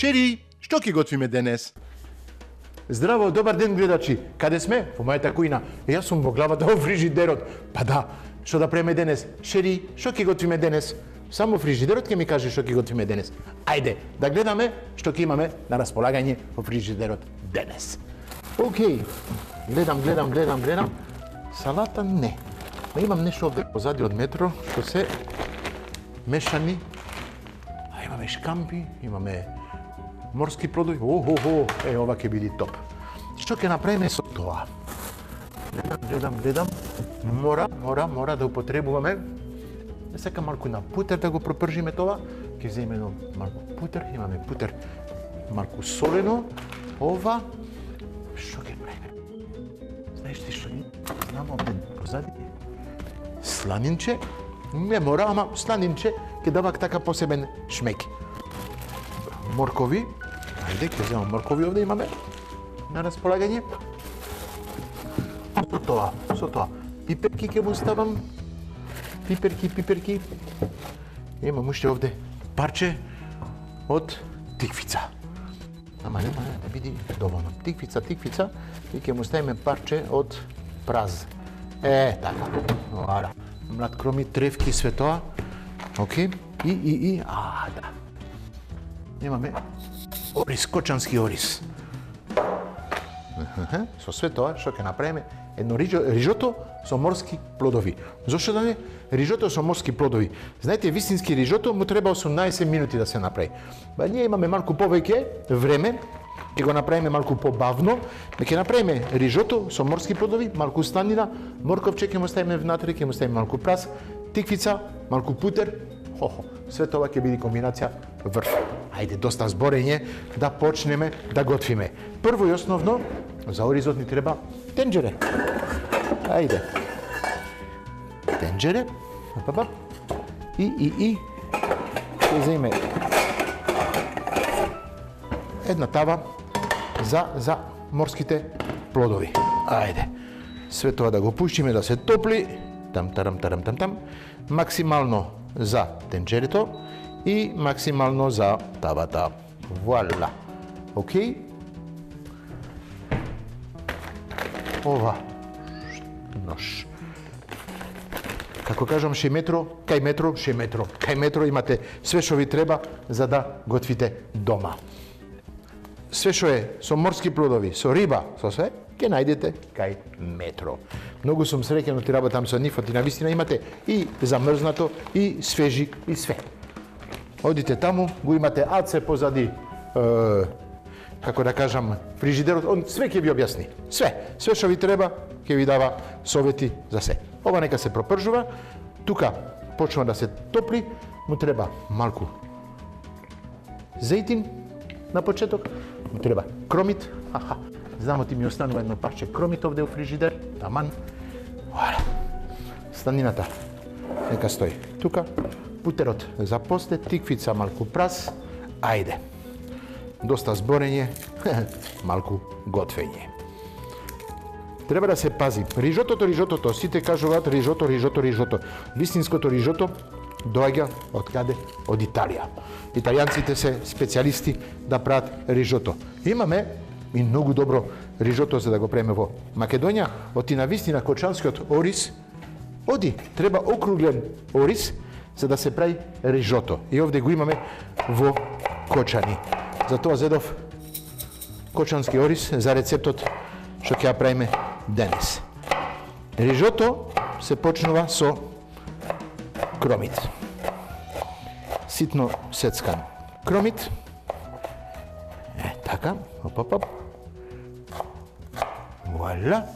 Шери, што ќе готвиме денес? Здраво, добар ден гледачи. Каде сме? Во мојата кујна. Јас сум во главата во фрижидерот. Па да, што да преме денес? Шери, што ќе готвиме денес? Само фрижидерот ќе ми каже што ќе готвиме денес. Ајде, да гледаме што ќе имаме на располагање во фрижидерот денес. Океј, гледам. Салата не. Но имам нешто овде позади од метро, што се мешани. А имаме шкампи, имаме морски плодови. Ова ќе биде топ. Што ќе направиме со тоа? Гледам. Мора да употребуваме. Не сакам малку на путер да го пропржиме тоа. Ќе земеме малку путер, имаме путер малку солено. Ова што ќе правиме? Знаеш ти што знам овде позади? Сланинче. Не мора, ама сланинче ќе дава така посебен шмек. Моркови. Ајде, ќе земам моркови овде имаме на располагање. Со тоа. Пиперки ќе му ставам. Пиперки. Имам уште овде парче од тиквица. Ама нема да биде доволно. Тиквица и ќе му ставиме парче од праз. Така. Ора. Млад кромит, тревки, све тоа. Океј. Да. Имаме ориз, кочански ориз. Со све тоа што ќе направиме едно рижото со морски плодови. Зошто да не? Рижото со морски плодови. Знаете, вистински рижото му треба 18 минути да се направи. Ба ние имаме малку повеќе време, ќе го направиме малку побавно, ќе направиме рижото со морски плодови, малку сланина, морковче ќе му ставиме внатре, ќе му ставиме малку прас, тиквица, малку путер. Све тоа ќе биде комбинација врв. Ајде, доста зборење, да почнеме да готвиме. Прво и основно, за оризот ни треба тенџере. Ајде. Тенџере. И ќе земеме една тава за морските плодови. Ајде. Све тоа да го пуштиме да се топли. Там. Максимално за тенџерето и максимално за тавата. Вуала. Океј. Ова. Нож. Како кажам, кај метро имате све што ви треба за да готвите дома. Све што е со морски плодови, со риба, со све, ќе најдете кај метро. Многу сум среќен оти работам со нив, оти навистина имате и замрзнато, и свежи, и све. Одите таму, го имате аце позади, како да кажам, фрижидерот, он све ќе ви објасни. Све што ви треба, ќе ви дава совети за се. Ова нека се пропржува, тука почнува да се топли, му треба малку зејтин на почеток, му треба кромит, знамо ти ми останува едно парче кромит овде у фрижидер, таман. Сланината нека стои тука, путерот за после, тиквица малку прас, ајде. Доста зборење, малку готвење. Треба да се пази. Рижотото, сите кажуваат рижото. Вистинското рижото доаѓа од каде? Од Италија. Италијанците се специјалисти да прават рижото. Имаме и многу добро рижото за да го преме во Македонија. Оти на вистина кочанскиот ориз, треба округлен ориз за да се прави рижото. И овде го имаме во кочани. Затоа зедов кочански ориз за рецептот што ќе ја правиме денес. Рижото се почнува со кромит. Ситно сецкан кромит. Така, оп. Вуаля.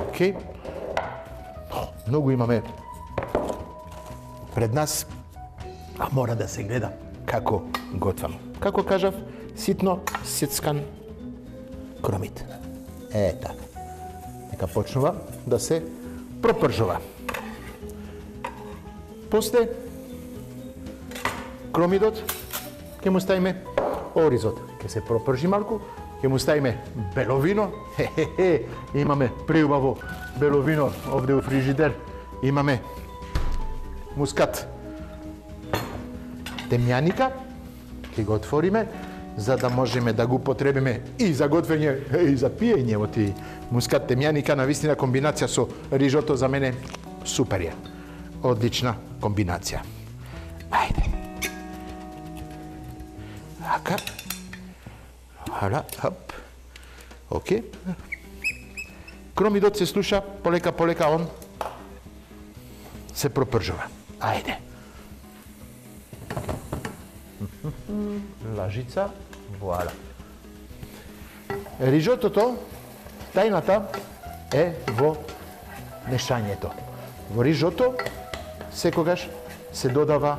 Океј. Многу имаме пред нас, а мора да се гледа како готвам. Како кажав, ситно сецкан кромит. Така. Нека почнува да се пропржува. После кромидот ќе му ставиме оризот. Ќе се пропржи малку, ќе му ставиме беловино. Имаме преубаво беловино овде у фрижидер. Имаме мускат, темјаника, Ќе го отвориме, за да можеме да го употребиме и за готвење, и за пиење. Оти мускат темјаника, на вистина комбинација со рижото за мене супер е. Одлична комбинација. Ајде. Ака. Хала, хоп. Океј. Кромидот се слуша, полека он се пропржува. Ајде. Лажица, вуаля. Рижотото, тајната е во мешањето. Во рижото секогаш се додава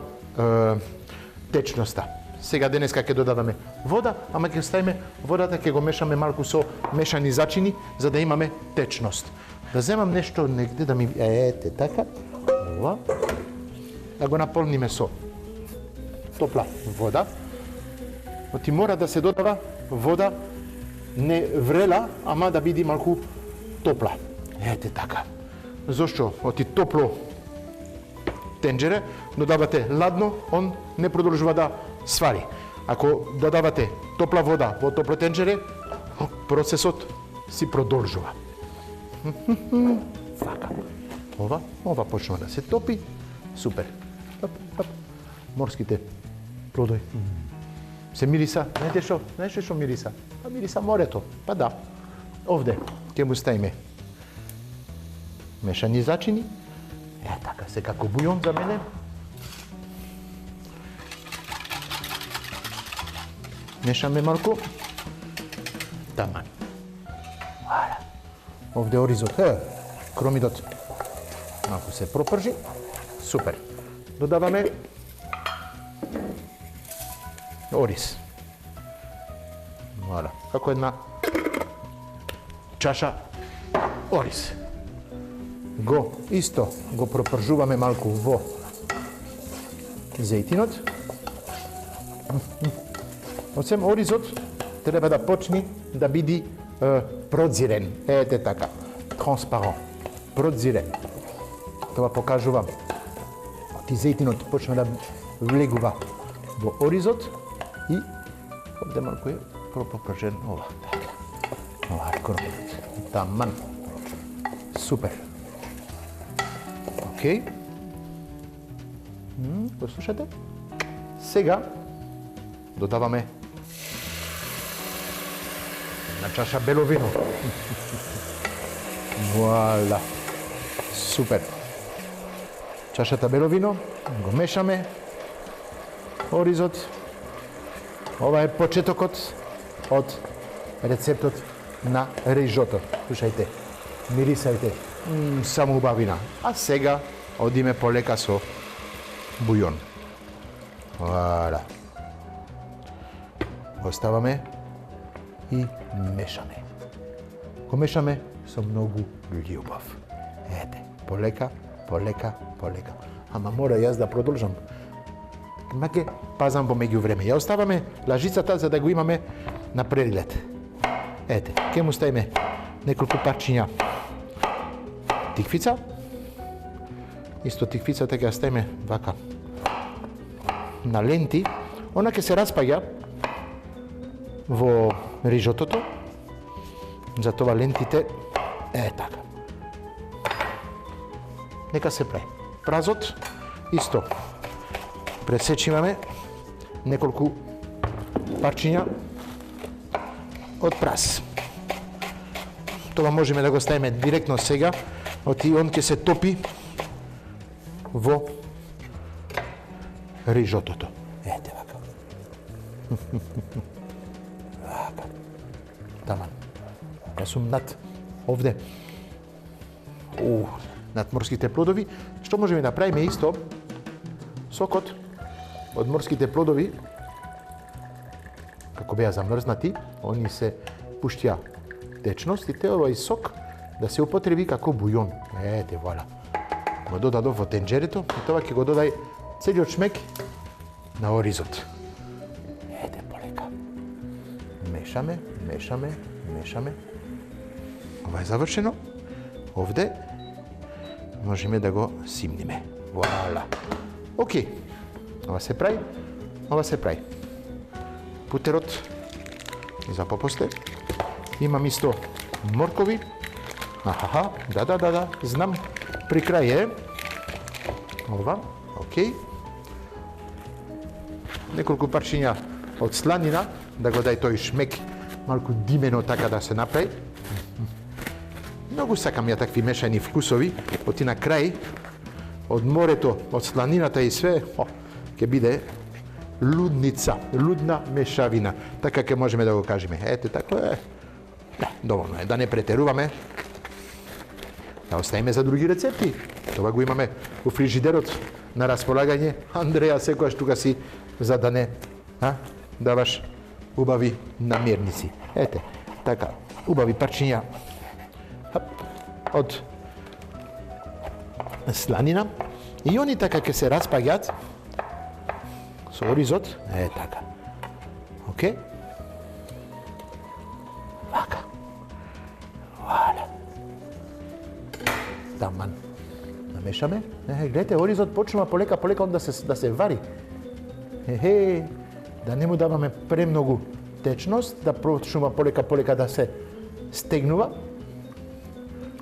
течноста. Сега денеска ќе додаваме вода, ама ќе ставиме водата, ќе го мешаме малку со мешани зачини, за да имаме течност. Да земам нешто негде да ми ете така, ова, да го наполниме со топла вода. Оти мора да се додава вода не врела, ама да биде малку топла. Ете така. Зошто? Оти топло тенџере, додавате ладно, он не продолжува да свари. Ако додавате топла вода во топло тенџере, процесот си продолжува. Вака. Ова почнува да се топи. Супер. Морските плодови. Се мириса, знаете што мириса? Па мириса морето. Па да. Овде ќе му ставиме мешани зачини. Така, се како бујон за мене. Мешаме малку. Таман. Овде оризот, кромидот. Малку се пропржи. Супер. Додаваме ориз. Вала, како една чаша ориз. Го пропржуваме малку во зејтинот. Осем оризот треба да почне да биде продзирен. Ете така, транспарент, продзирен. Тоа покажувам. Ти зејтинот почна да влегува во оризот и овде малку е пропржен ова. Ова е кромидот. Таман. Супер. Океј. Го слушате? Сега додаваме една чаша бело вино. Вуаля. Супер. Чашата бело вино, го мешаме. Оризот. Ова е почетокот од рецептот на рижото. Слушајте, мирисајте, само убавина. А сега одиме полека со бујон. Вала. Го ставаме и мешаме. Го мешаме со многу љубов. Ете, полека. Ама мора јас да продолжам. Маке пазам во меѓувреме. Ја оставаме лажицата за да го имаме на прерилет. Ете, ќе му ставиме неколку парчиња тиквица. Исто тиквицата ќе ја ставиме вака на ленти. Она ќе се распаѓа во рижотото. Затоа лентите така. Нека се прави. Празот исто. Пресечиваме неколку парчиња од праз. Тоа можеме да го ставиме директно сега, оти он ќе се топи во рижотото. Ете вака. Вака. Таман. Јас сум над овде. Над морските плодови. Што можеме да правиме исто? Сокот од морските плодови, како беа замрзнати, они се пуштија течност и овој сок да се употреби како бујон. Ете, вуаля. Го додадов во тенџерето и тоа ќе го додај целиот шмек на оризот. Ете, полека. Мешаме. Ова е завршено. Овде можеме да го симниме. Вуаля. Океј. Ова се прави. путерот и за попосте. Имам исто моркови. Ахаха, да, знам. При крај е ова, окей. Неколку парчиња од сланина, да го дај тој шмек, малку димено така да се направи. Многу сакам ја такви мешани вкусови, оти на крај, од морето, од сланината и све, ќе биде лудна мешавина. Така ќе можеме да го кажеме. Ете, тако е. Доволно е, да не претеруваме. Да оставиме за други рецепти. Това го имаме во фрижидерот на располагање. Андреја секојаш тука си, за да не даваш убави намирници. Ете, така, убави парчиња од сланина и они така ќе се распаѓат со оризот. Така. Окей? Вака. Валя. Таман. Намешаме. Гледате, оризот почнува полека да се вари. Да не му даваме премногу течност, да почнува полека да се стегнува.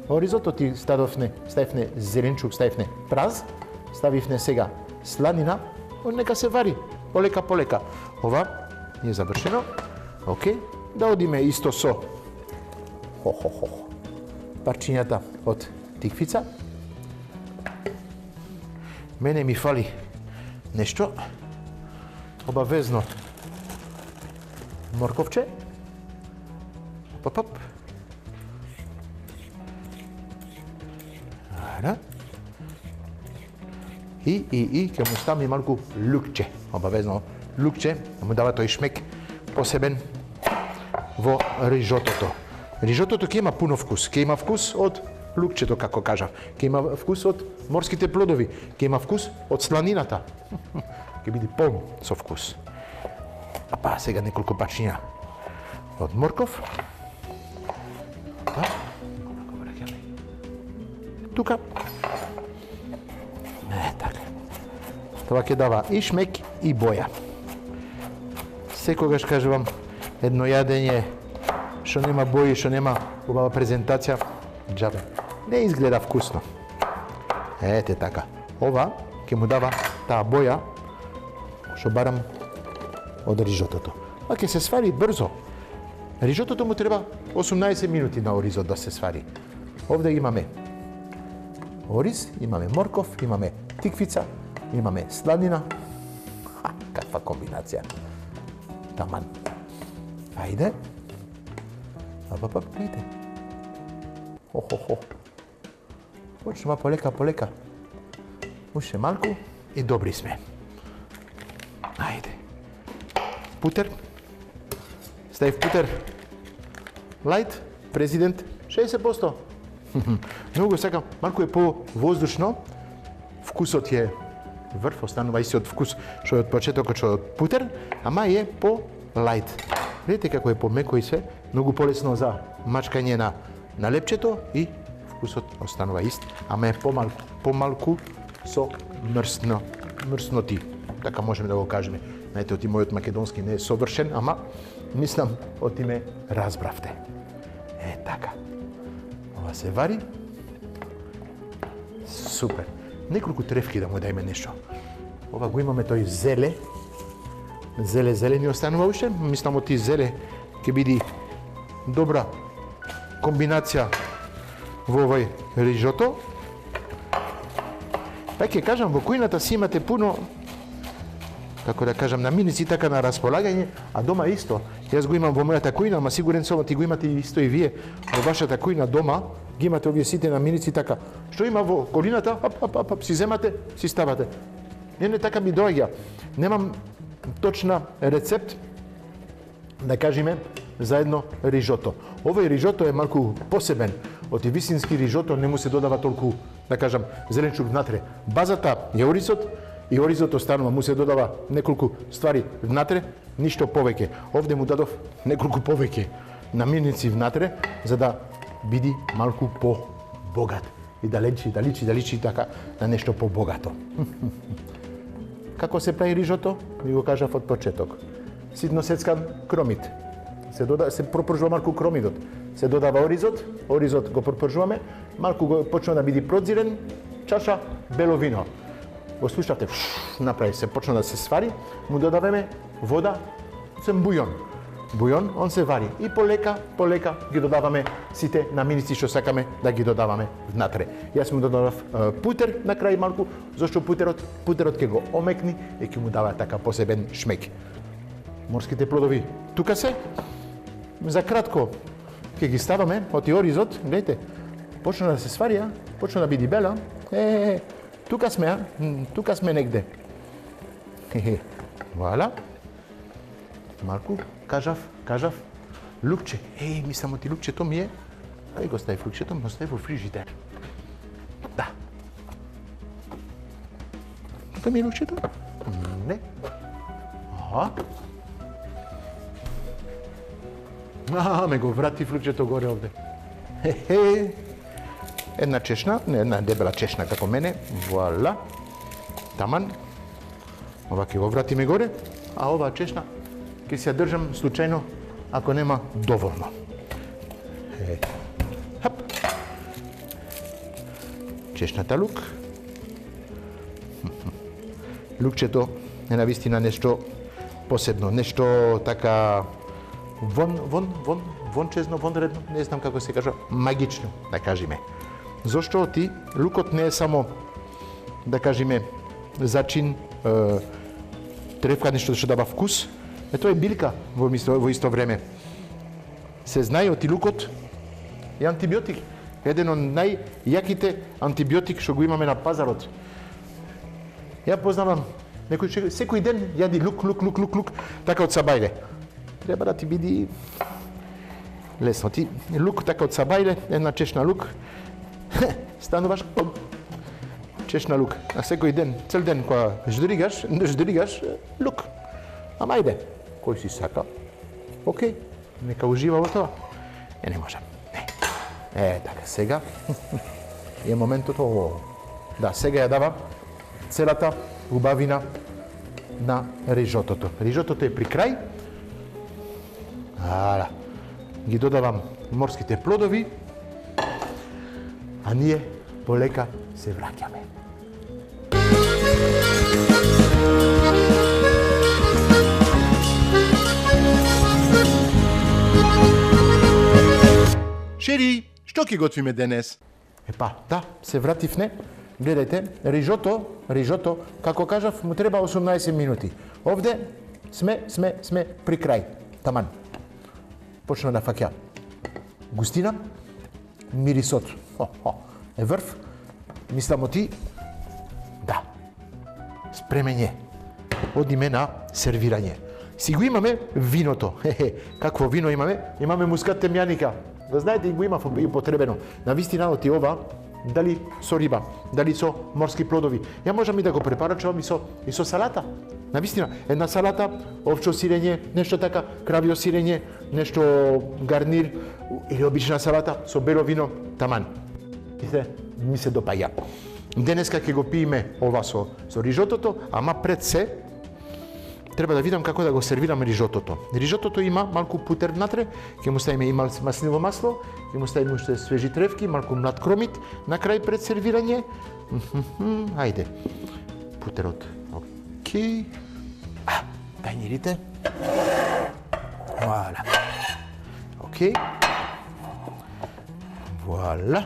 Оризот ти ставивне зеленчук, ставивне праз, ставивне сега сланина, нека се вари полека. Ова е завршено. Окей, да одиме исто со парчињата од тиквица. Мене ми фали нешто. Обавезно морковче. Поп. И ќе му ставам и малку лукче. Обавезно лукче, му дава тој шмек посебен во рижотото. Рижотото ќе има пуно вкус. Ќе има вкус од лукчето, како кажав. Ќе има вкус од морските плодови. Ќе има вкус од сланината. Ќе биде полн со вкус. Па сега неколку парчиња од морков. Тука. Така. Това ќе дава и шмек и боја. Секогаш кажувам, едно јадење што нема боја, што нема убава презентација, џабе. Не изгледа вкусно. Ете така. Ова ќе му дава таа боја што барам од рижотото. А ќе се свари брзо. Рижотото му треба 18 минути на оризот да се свари. Овде имаме ориз, имаме морков, имаме тиквица, имаме сланина. Каква комбинација. Таман. Ајде. Видите. Почнува полека. Уште малку и добри сме. Ајде. Путер. Ставив путер. Лајт, президент, 60%. Многу сакам, малку е по-воздушно. Вкусот е врв, останува истиот вкус што е од почетокот што од путер, ама е по-лајт. Видите како е помеко и се, многу полесно за мачкање на лепчето и вкусот останува ист, ама е помалку со мрсноти. Така можеме да го кажеме. Знаете, оти мојот македонски не е совршен, ама мислам оти ме разбравте. Така. Ова се вари. Супер. Неколку трефки да му дајме нешто. Ова го имаме тој зеле. Зеле ни останува уште. Мислам оти зеле ќе биде добра комбинација во овој рижото. Па ќе кажам, во кујната си имате пуно, како да кажам, намирници така на располагање, а дома исто. Јас го имам во мојата кујна, ама сигурен сум ти го имате исто и вие во вашата кујна дома, ги имате овие сите намирници така. Што има во колината, си земате, си ставате. Не така ми доаѓа. Немам точна рецепт, да кажеме, за едно рижото. Овој рижото е малку посебен. Од висински рижото не му се додава толку, да кажам, зеленчук внатре. Базата е оризот и оризот останува, му се додава неколку ствари внатре, ништо повеќе. Овде му дадов неколку повеќе намирници внатре, за да биде малку по-богат и да личи така на нешто по-богато. Како се прави рижото? Ви го кажав од почеток. ситно сецкан кромит. Се пропржува малку кромидот. Се додава оризот го пропржуваме, малку го почна да биде продзирен, чаша бело вино. Го слушавте, направи се, почна да се свари, му додаваме вода, сем бујон. Бујон, он се вари и полека ги додаваме сите намирици што сакаме да ги додаваме внатре. Јас му додадов путер на крај малку, зашто путерот ќе го омекни и ќе му дава така посебен шмек. Морските плодови тука се. За кратко ќе ги ставаме од оризот, гледате. Почна да се свари, почна да биде бела. Тука сме негде. Вуаля. Малку кажав, лукче. Мислам ти лукчето ми е. Кај го ставив лукчето? Го ставив во фрижидер. Да. Тука ми е лукчето? Не. Ме го вратив лукчето горе овде. Една чешна, една дебела чешна како мене. Вуаля. Таман. Ова ќе го вратиме горе, а оваа чешна ќе се ја држам случајно ако нема доволно. Хап. Чешната лук. Лукчето е навистина нешто посебно, нешто така вончезно, вонредно, не знам како се кажа, магично, да кажеме. Зошто лукот не е само, да кажеме, зачин, тревка, нешто што дава вкус, тоа е билка во исто време. Се знае лукот е антибиотик, еден од најјаките антибиотик што го имаме на пазарот. Ја познавам некој секој ден јади лук, така од сабајле. Треба да ти биде лесно. Ти лук така од сабајле, една чешна лук, стануваш чешна лук. А секој ден, цел ден, кога ждригаш лук. Ама ајде, кој си сака, окей, нека ужива во тоа. Не можам. Така, сега е моментот ово. Да, сега ја дава целата убавина на рижотото. Рижотото е при крај. Ги додавам морските плодови, а ние полека се враќаме. Шери, што ќе готвиме денес? Да, се вративме. Гледајте, рижото, како кажав, му треба 18 минути. Овде сме при крај. Таман. Почна да фаќа густина, мирисот е врв, мислам ти, да, спремење, одиме на сервирање. Си го имаме виното, какво вино имаме? Имаме мускат темјаника, да знаете и го има потребено. Навистина оти ова, дали со риба, дали со морски плодови. Ја можам и да го препарачувам и со салата. Навистина, една салата, овчо сирење, нешто така, кравио сирење, нешто гарнир или обична салата со бело вино, таман. Ми се допаѓа. Денеска ќе го пиеме ова со рижотото, ама пред се треба да видам како да го сервирам рижотото. Рижотото има малку путер внатре, ќе му ставиме и маслиново масло, ќе му ставиме уште свежи тревки, малку млад кромит на крај пред сервирање. Ајде. Путерот. Океј. Тајнирите. Вуаля. Океј. Вуаля.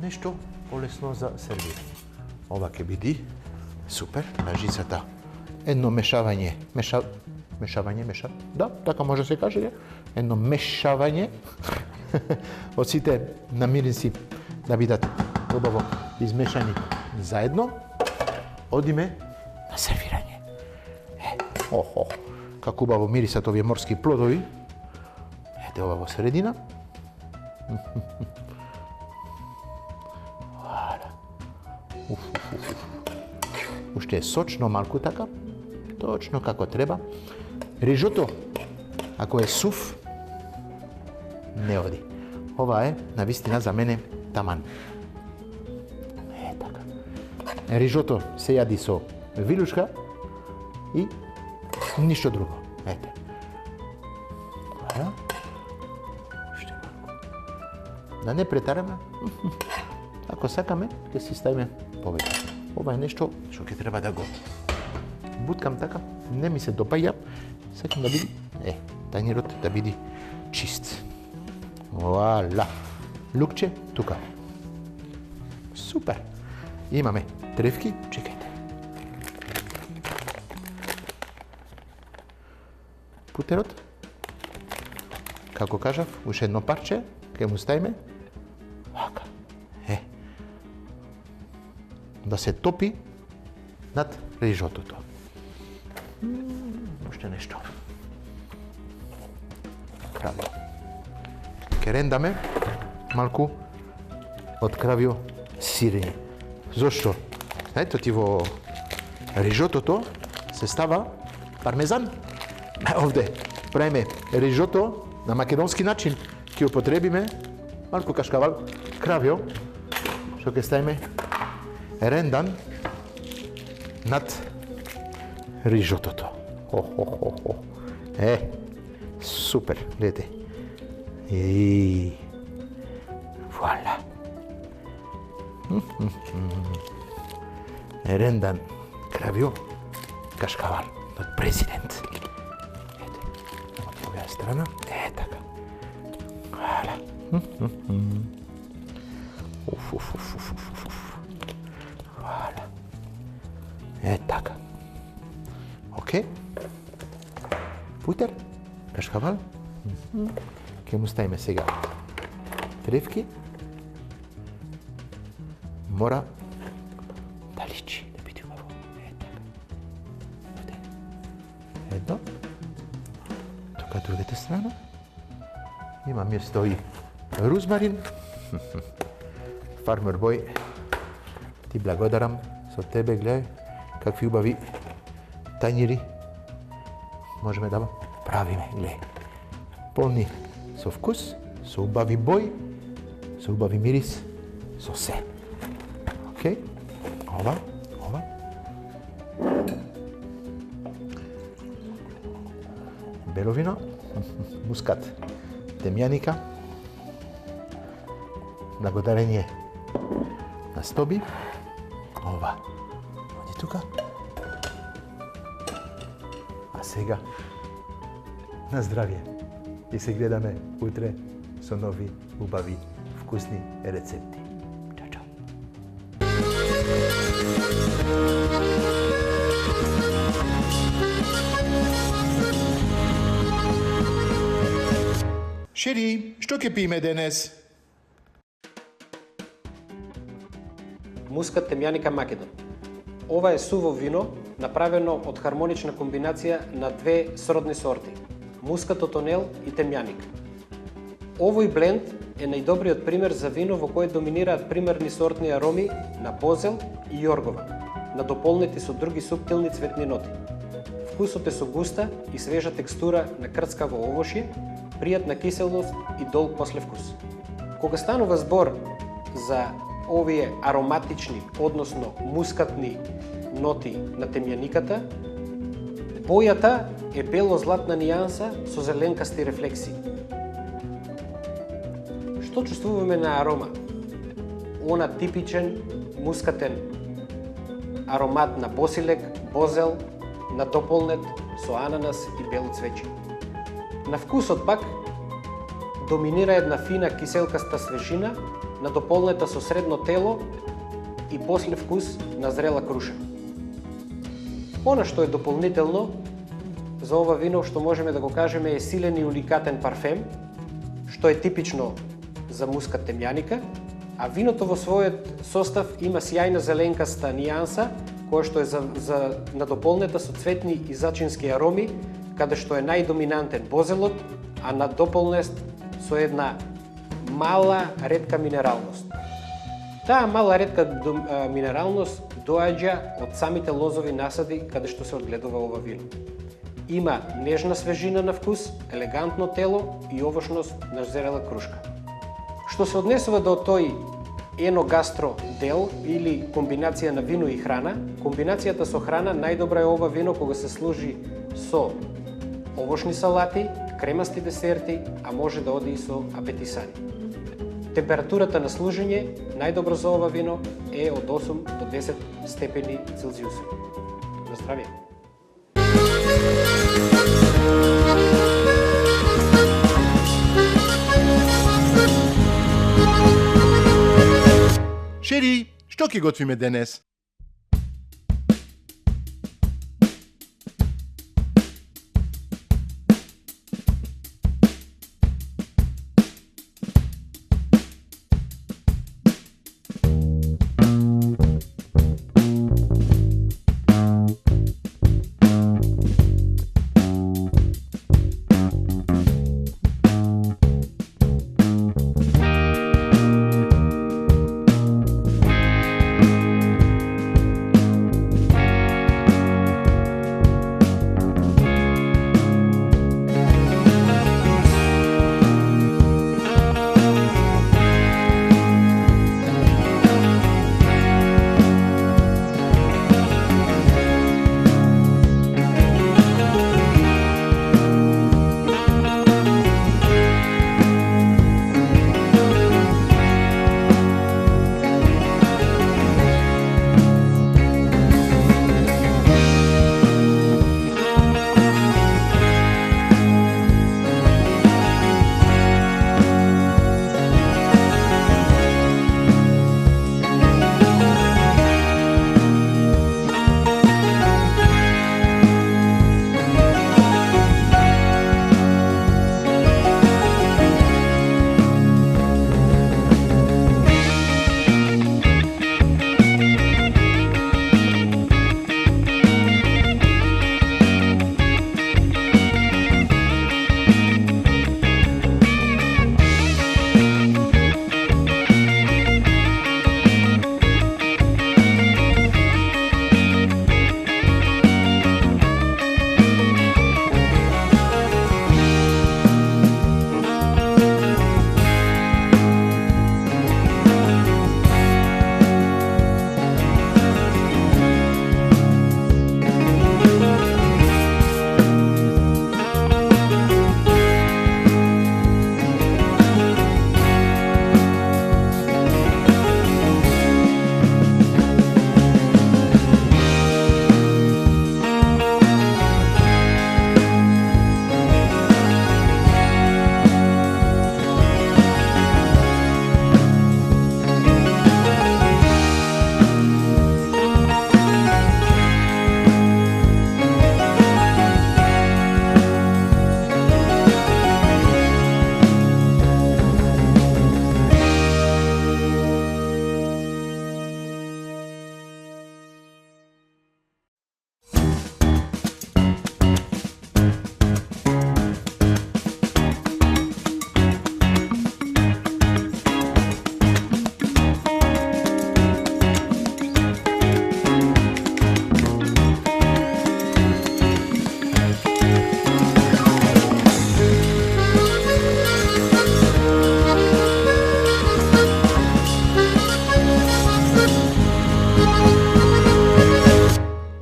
Нешто полесно за сервирање. Ова ќе биде супер на жицата. Едно мешавање. Да, така може се каже. Едно мешавање од сите намирници да бидат убаво измешани заедно. Одиме на сервирање. Како убаво мирисат овие морски плодови. Ете ова во средина. Уште е сочно малку така. Точно како треба. Рижото, ако е сув, не оди. Ова е, навистина, за мене таман. Така. Рижото се јади со вилушка и ништо друго. Ете. Да? Уште малку. Да не претараме. Ако сакаме, ќе си ставиме повеќе. Ова е нешто што ќе треба да го буткам така. Не ми се допаѓа. Сакам да биде, тајнирот да биде чист. Вуала. Лукче тука. Супер. Имаме тревки, чекајте. Путерот. Како кажав, уште едно парче, ќе му ставиме. Вака. Да се топи над рижотото. Уште нешто. Кравио. Ке рендаме малку од кравио сирење. Зошто? Знаете, ти во рижотото се става пармезан. Овде правиме рижото на македонски начин. Ќе употребиме малку кашкавал кравио, што ќе ставиме рендан над рижотото. Супер, гледате. Вуала. Рендан кравио кашкавал од президент. Ете, од оваа страна, така. Вуала. Вуала. Така. Океј. Путер, кашкавал. Ке му ставиме сега тревки. Мора да личи, да биде убаво. Така. Едно. Тука другата страна. Има ми стои рузмарин. Фармер бој, ти благодарам со тебе, гледај какви убави тајнири можеме да правиме, гледај. Полни со вкус, со убави бој, со убави мирис, со се. Океј? Ова. Бело вино, мускат, темјаника, благодарение на Стоби. Ова. Оди тука. А сега на здравје. И се гледаме утре со нови, убави, вкусни рецепти. Чао, чао. Шери, што ќе пиеме денес? Мускат темјаника Македон. Ова е суво вино, направено од хармонична комбинација на две сродни сорти – мускатот онел и темјаник. Овој бленд е најдобриот пример за вино во кое доминираат примерни сортни ароми на бозел и јоргова, надополнети со други суптилни цветни ноти. Вкусот е со густа и свежа текстура на крцкаво овошје, пријатна киселност и долг послевкус. Кога станува збор за овие ароматични, односно мускатни ноти на темјаниката, бојата е бело-златна нијанса со зеленкасти рефлексии. Што чувствуваме на арома? Она типичен мускатен аромат на босилек, бозел, надополнет со ананас и бело цвеќе. На вкусот пак доминира една фина киселкаста свежина, надополнета со средно тело и послевкус на зрела круша. Она што е дополнително за ова вино, што можеме да го кажеме, е силен и уникатен парфем, што е типично за мускат темјаника, а виното во својот состав има сјајна зеленкаста нијанса, која што е за надополнета со цветни и зачински ароми, каде што е најдоминантен бозелот, а надополнет со една мала ретка минералност. Таа мала ретка минералност доаѓа од самите лозови насади каде што се одгледува ова вино. Има нежна свежина на вкус, елегантно тело и овошност на зрела крушка. Што се однесува до тој еногастро дел или комбинација на вино и храна, комбинацијата со храна најдобра е ова вино кога се служи со овошни салати, кремасти десерти, а може да оди и со апетисани. Температурата на служење најдобро за ова вино е од 8 до 10 степени Целзиусови. На здравје! Шери, што ќе готвиме денес?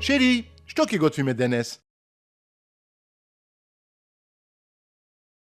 Шери, што ќе готвиме денес?